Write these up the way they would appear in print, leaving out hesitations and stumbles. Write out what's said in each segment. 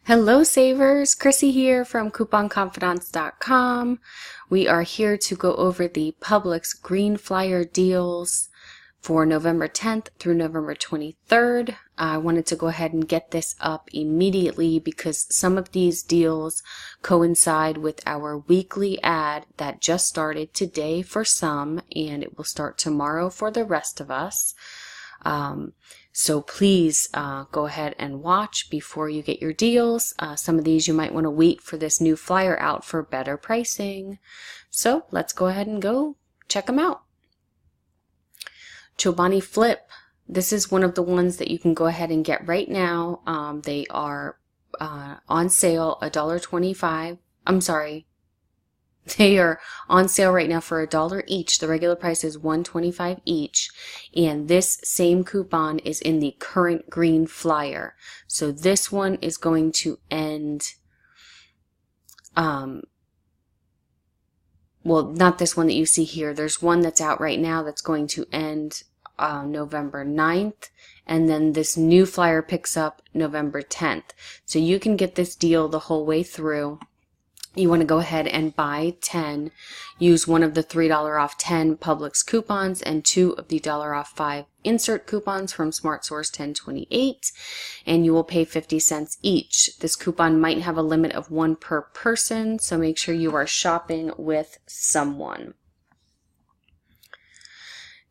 Hello savers, Chrissy here from couponconfidants.com. We are here to go over the Publix Green Flyer deals for November 10th through November 23rd. I wanted to go ahead and get this up immediately because some of these deals coincide with our weekly ad that just started today for some, and it will start tomorrow for the rest of us. So please go ahead and watch before you get your deals. Some of these you might want to wait for this new flyer out for better pricing. So let's go ahead and go check them out. Chobani Flip. This is one of the ones that you can go ahead and get right now. They are on sale $1.25. I'm sorry. They are on sale right now for $1 each. The regular price is $1.25 each. And this same coupon is in the current green flyer. So this one is going to end, well, not this one that you see here. There's one that's out right now that's going to end November 9th. And then this new flyer picks up November 10th. So you can get this deal the whole way through. You want to go ahead and buy 10, use one of the $3 off 10 Publix coupons and 2 of the $1 off 5 insert coupons from Smart Source 1028, and you will pay 50 cents each. This coupon might have a limit of 1 per person, so make sure you are shopping with someone.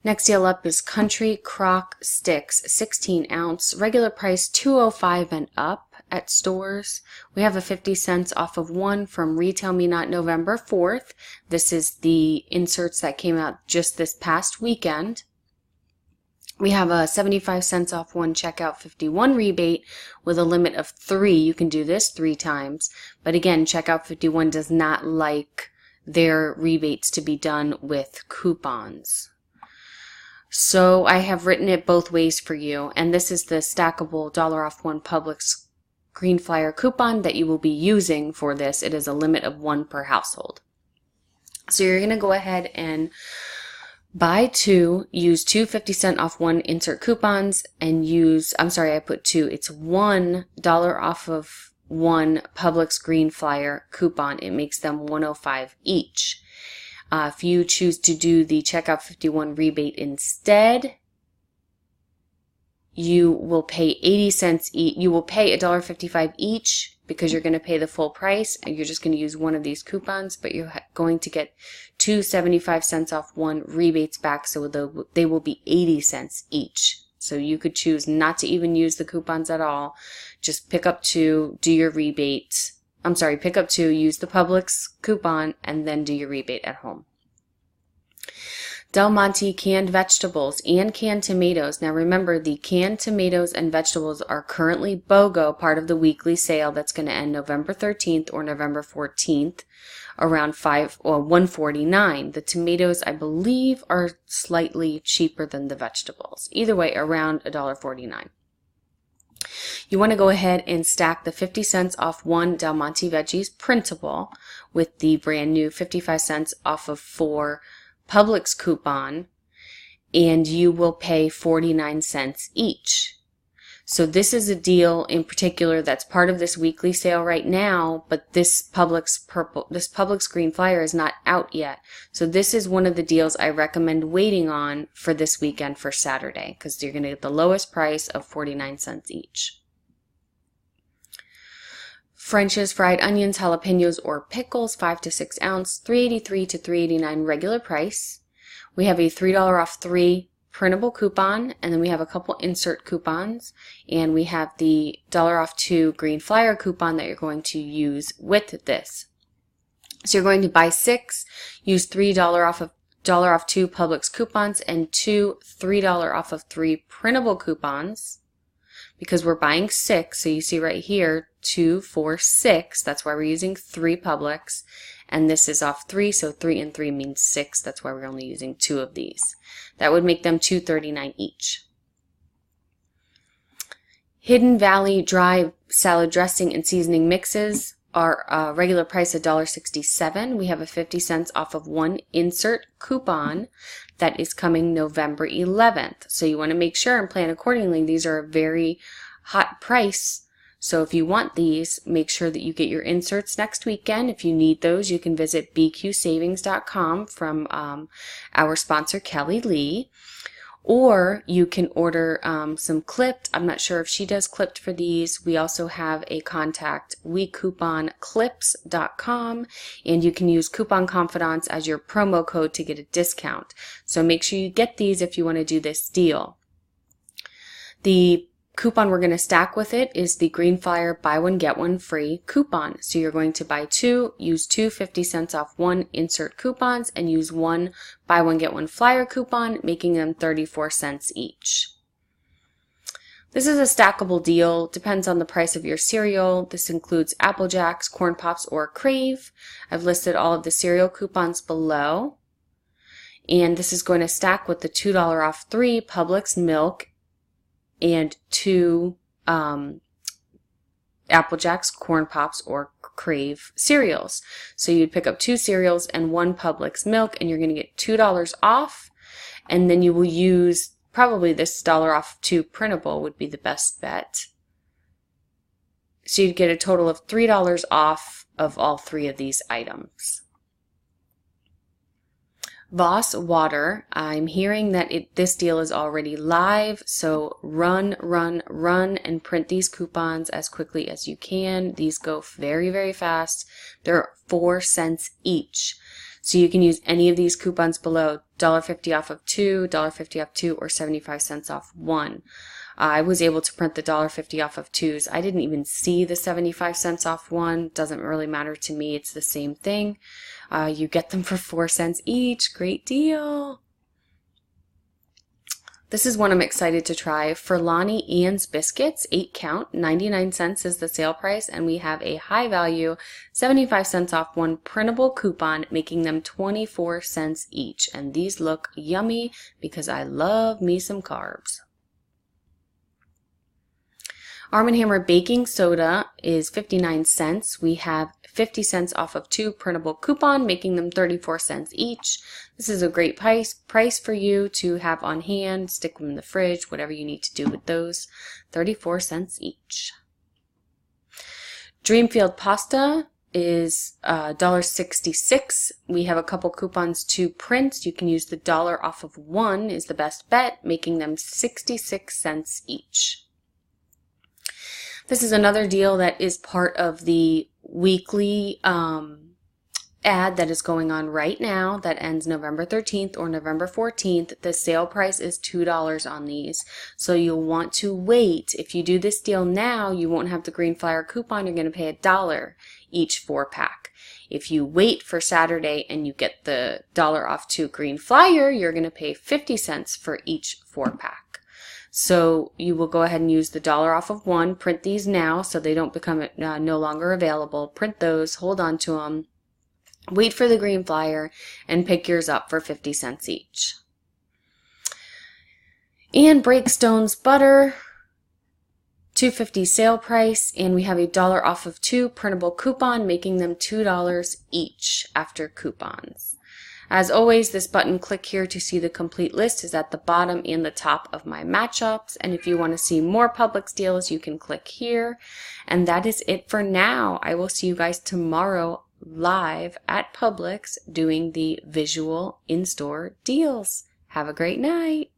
Next deal up is Country Crock Sticks, 16 ounce, regular price $2.05 and up at stores. We have a 50 cents off of one from Retail Me Not November 4th. This is the inserts that came out just this past weekend. We have a 75 cents off one checkout 51 rebate with a limit of 3. You can do this 3 times. But again, checkout 51 does not like their rebates to be done with coupons. So I have written it both ways for you, and this is the stackable $1 off 1 Publix Green Flyer coupon that you will be using for this. It is a limit of 1 per household. So you're going to go ahead and buy 2, use 2 50-cent off 1 insert coupons, and use, I'm sorry, I put 2. It's $1 off of 1 Publix Green Flyer coupon. It makes them $1.05 each. If you choose to do the checkout 51 rebate instead, you will pay 80 cents each. You will pay $1.55 each because you're going to pay the full price, and you're just going to use one of these coupons, but you're going to get 2 75 cents off 1 rebates back, so they will be 80 cents each. So you could choose not to even use the coupons at all. Just pick up 2, do your rebate. I'm sorry, pick up 2, use the Publix coupon, and then do your rebate at home. Del Monte canned vegetables and canned tomatoes. Now remember, the canned tomatoes and vegetables are currently BOGO, part of the weekly sale that's going to end November 13th or November 14th, around $1.49. The tomatoes, I believe, are slightly cheaper than the vegetables. Either way, around $1.49. You want to go ahead and stack the 50 cents off 1 Del Monte Veggies printable with the brand new 55 cents off of 4 Publix coupon, and you will pay 49 cents each. So this is a deal in particular that's part of this weekly sale right now, but this Publix Green Flyer is not out yet. So this is one of the deals I recommend waiting on for this weekend for Saturday, because you're going to get the lowest price of 49 cents each. French's fried onions, jalapenos, or pickles, 5 to 6 ounce, $3.83 to $3.89 regular price. We have a $3 off 3 printable coupon, and then we have a couple insert coupons, and we have the $1 off 2 Green Flyer coupon that you're going to use with this. So you're going to buy 6, use $3 off of $1 off 2 Publix coupons, and 2 $3 off of 3 printable coupons, because we're buying 6. So you see right here, 2, 4, 6. That's why we're using 3 Publix. And this is off 3, so 3 and 3 means 6. That's why we're only using 2 of these. That would make them $2.39 each. Hidden Valley dry salad dressing and seasoning mixes are regular price $1.67. We have a 50 cents off of 1 insert coupon that is coming November 11th. So you want to make sure and plan accordingly. These are a very hot price. So if you want these, make sure that you get your inserts next weekend. If you need those, you can visit bqsavings.com from our sponsor, Kelly Lee. Or you can order some clipped. I'm not sure if she does clipped for these. We also have a contact, WeCouponClips.com, and you can use Coupon Confidants as your promo code to get a discount. So make sure you get these if you want to do this deal. The coupon we're going to stack with it is the Green Flyer buy one get one free coupon. So you're going to buy two, use two 50 cents off one insert coupons, and use one buy one get one flyer coupon, making them 34 cents each. This is a stackable deal, depends on the price of your cereal. This includes Apple Jacks, Corn Pops, or Crave. I've listed all of the cereal coupons below. And this is going to stack with the $2 off 3 Publix milk and 2 Apple Jacks, Corn Pops, or Crave cereals. So you'd pick up 2 cereals and 1 Publix milk, and you're going to get $2 off. And then you will use probably this $1 off 2 printable would be the best bet. So you'd get a total of $3 off of all 3 of these items. Voss Water, I'm hearing that this deal is already live, so run and print these coupons as quickly as you can. These go very, very fast. They're 4 cents each. So you can use any of these coupons below, $1.50 off of 2, $1.50 off 2, or 75 cents off 1. I was able to print the $1.50 off of 2s. I didn't even see the 75 cents off 1. Doesn't really matter to me. It's the same thing. You get them for 4 cents each. Great deal. This is one I'm excited to try. Furlani Ann's Biscuits, 8 count, 99 cents is the sale price, and we have a high value, 75 cents off 1 printable coupon, making them 24 cents each. And these look yummy because I love me some carbs. Arm & Hammer baking soda is 59 cents. We have 50 cents off of 2 printable coupon, making them 34 cents each. This is a great price for you to have on hand. Stick them in the fridge, whatever you need to do with those. 34 cents each. Dreamfield pasta is $1.66. We have a couple coupons to print. You can use the $1 off of 1 is the best bet, making them 66 cents each. This is another deal that is part of the weekly ad that is going on right now that ends November 13th or November 14th. The sale price is $2 on these. So you'll want to wait. If you do this deal now, you won't have the Green Flyer coupon. You're going to pay $1 each 4-pack. If you wait for Saturday and you get the $1 off 2 Green Flyer, you're going to pay 50 cents for each 4-pack. So you will go ahead and use the $1 off of 1. Print these now so they don't become no longer available. Print those, hold on to them, wait for the Green Flyer, and pick yours up for 50 cents each. And Breakstone's butter, $2.50 sale price, and we have a $1 off of 2 printable coupon, making them $2 each after coupons. As always, this button, click here to see the complete list, is at the bottom and the top of my matchups. And if you want to see more Publix deals, you can click here. And that is it for now. I will see you guys tomorrow live at Publix doing the visual in-store deals. Have a great night.